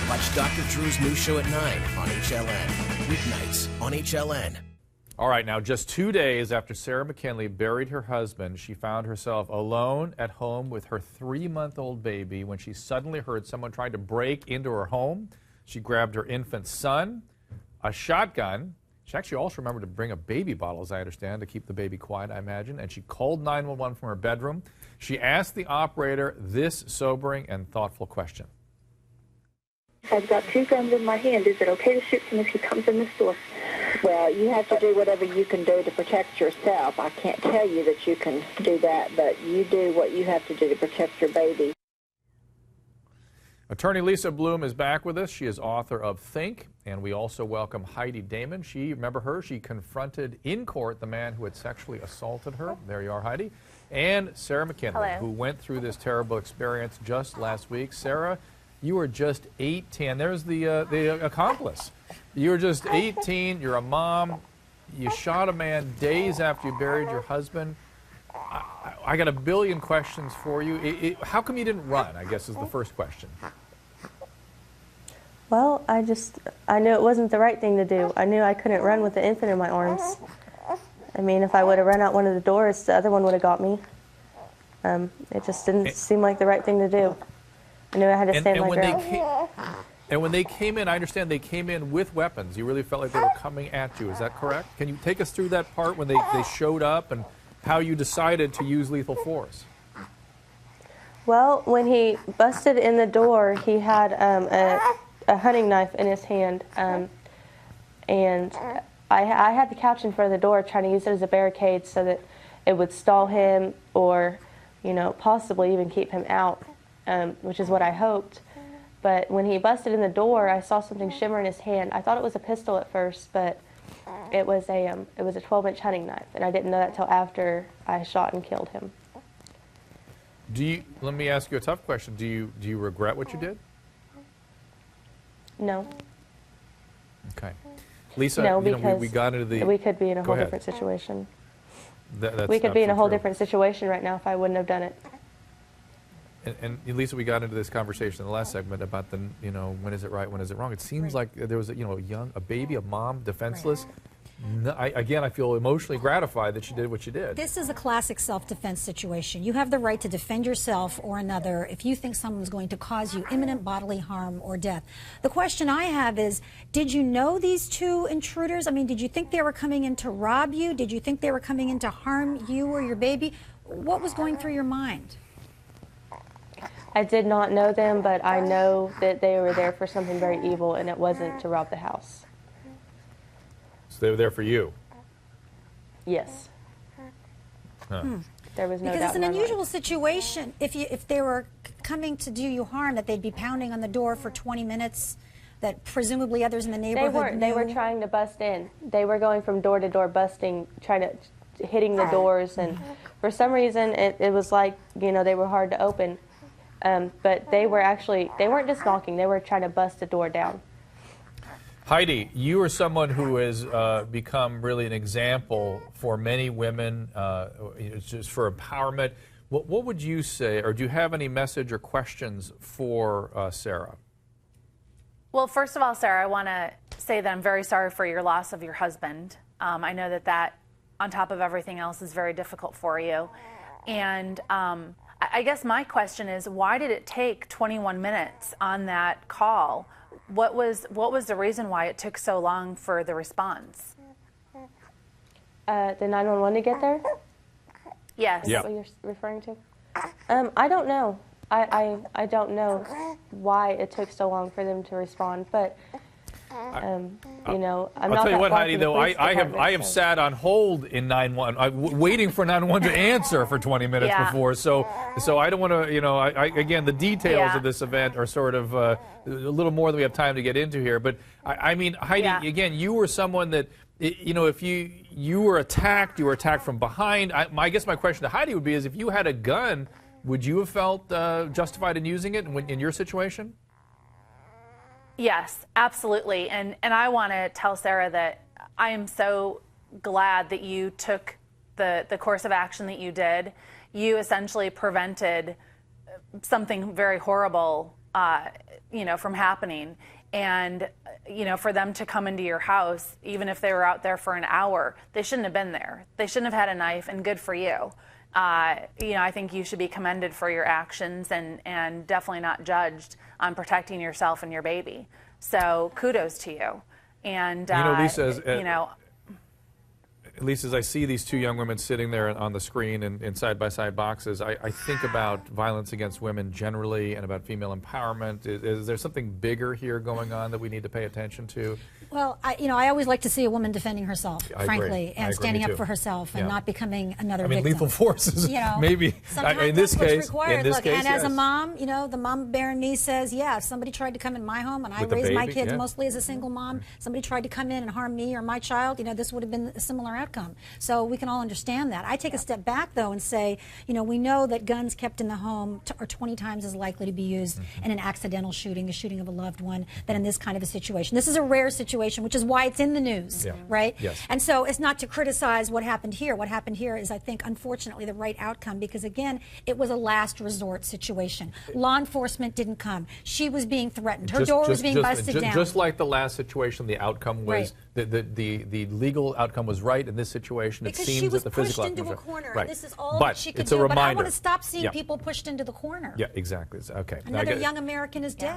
Watch Dr. Drew's new show at 9 on HLN. Weeknights on HLN. All right, now just 2 days after Sarah McKinley buried her husband, she found herself alone at home with her 3-month-old baby when she suddenly heard someone trying to break into her home. She grabbed her infant son, a shotgun. She actually also remembered to bring a baby bottle, as I understand, to keep the baby quiet, I imagine, and she called 911 from her bedroom. She asked the operator this sobering and thoughtful question. I've got 2 guns in my hand. Is it okay to shoot him if he comes in the store? Well, you have to do whatever you can do to protect yourself. I can't tell you that you can do that, but you do what you have to do to protect your baby. Attorney Lisa Bloom is back with us. She is author of Think, and we also welcome Heidi Damon. Remember her? She confronted in court the man who had sexually assaulted her. There you are, Heidi. And Sarah McKinley, Hello. who went through this terrible experience just last week. Sarah, you were just 18. There's the accomplice. You were just 18. You're a mom. You shot a man days after you buried your husband. I got a billion questions for you. How come you didn't run, I guess, is the first question. Well, I knew it wasn't the right thing to do. I knew I couldn't run with the infant in my arms. I mean, if I would have run out one of the doors, the other one would have got me. It just didn't seem like the right thing to do. I knew I had to stand my ground. And when they came in, I understand they came in with weapons. You really felt like they were coming at you. Is that correct? Can you take us through that part when they showed up and how you decided to use lethal force? Well, when he busted in the door, he had a hunting knife in his hand. And I had the couch in front of the door trying to use it as a barricade so that it would stall him or, possibly even keep him out, which is what I hoped. But when he busted in the door, I saw something shimmer in his hand. I thought it was a pistol at first, but it was a 12-inch hunting knife, and I didn't know that till after I shot and killed him. Let me ask you a tough question. Do you regret what you did? No. Okay. Lisa, no, because we got into the... We could be in a whole different situation. That's we could be in a whole true. different situation right now if I wouldn't have done it. And Lisa, we got into this conversation in the last segment about the, when is it right, when is it wrong? It seems like there was a baby, a mom, defenseless. No, I feel emotionally gratified that she did what she did. This is a classic self-defense situation. You have the right to defend yourself or another if you think someone's going to cause you imminent bodily harm or death. The question I have is, did you know these 2 intruders? I mean, did you think they were coming in to rob you? Did you think they were coming in to harm you or your baby? What was going through your mind? I did not know them, but I know that they were there for something very evil, and it wasn't to rob the house. So they were there for you? Yes. Huh. There was no because doubt it's an in my unusual mind. situation if they were coming to do you harm, that they'd be pounding on the door for 20 minutes, that presumably others in the neighborhood They weren't. They were trying to bust in. They were going from door to door, busting, hitting the doors, and for some reason it was like, they were hard to open. But they weren't just knocking, they were trying to bust the door down. Heidi, you are someone who has become really an example for many women, just for empowerment. What would you say, or do you have any message or questions for Sarah? Well, first of all, Sarah, I want to say that I'm very sorry for your loss of your husband. I know that on top of everything else, is very difficult for you. And I guess my question is, why did it take 21 minutes on that call? What was the reason why it took so long for the response? The 911 to get there? Yes. Is that what you're referring to? I don't know. I don't know why it took so long for them to respond, but I'm I'll not tell you what, Heidi, though, I have sat on hold in 911, waiting for 911 to answer for 20 minutes before. So I don't want to, again, the details of this event are sort of a little more than we have time to get into here. But I mean, Heidi, again, you were someone that, if you were attacked from behind. I guess my question to Heidi would be: is if you had a gun, would you have felt justified in using it in your situation? Yes, absolutely. And I want to tell Sarah that I am so glad that you took the course of action that you did. You essentially prevented something very horrible from happening. And, for them to come into your house, even if they were out there for an hour, they shouldn't have been there. They shouldn't have had a knife, and good for you. I think you should be commended for your actions and definitely not judged on protecting yourself and your baby. So kudos to you. And, Lisa, Lisa, as I see these two young women sitting there on the screen in side-by-side boxes, I think about violence against women generally and about female empowerment. Is there something bigger here going on that we need to pay attention to? Well, I always like to see a woman defending herself, frankly, and standing up for herself and Yeah. not becoming another victim. Lethal force is maybe, sometimes in this that's case, what's required. and yes. as a mom, the mom bearing me says, yeah, if somebody tried to come in my home and I With the raised my baby, kids yeah. mostly as a single mom, somebody tried to come in and harm me or my child, this would have been a similar outcome. So we can all understand that. I take a step back, though, and say, we know that guns kept in the home are 20 times as likely to be used in an accidental shooting, a shooting of a loved one, than in this kind of a situation. This is a rare situation, which is why it's in the news, right? Yes. And so it's not to criticize what happened here. What happened here is, I think, unfortunately, the right outcome because, again, it was a last resort situation. Law enforcement didn't come. She was being threatened. Her door was being busted down. Just like the last situation, the outcome was, right. the legal outcome was right in this situation. Because it seems she was that the physical pushed into outcome a was corner. right. And this is all but that she could it's do. a reminder. But I want to stop seeing Yeah. people pushed into the corner. Yeah, exactly. Okay. Another young American is dead.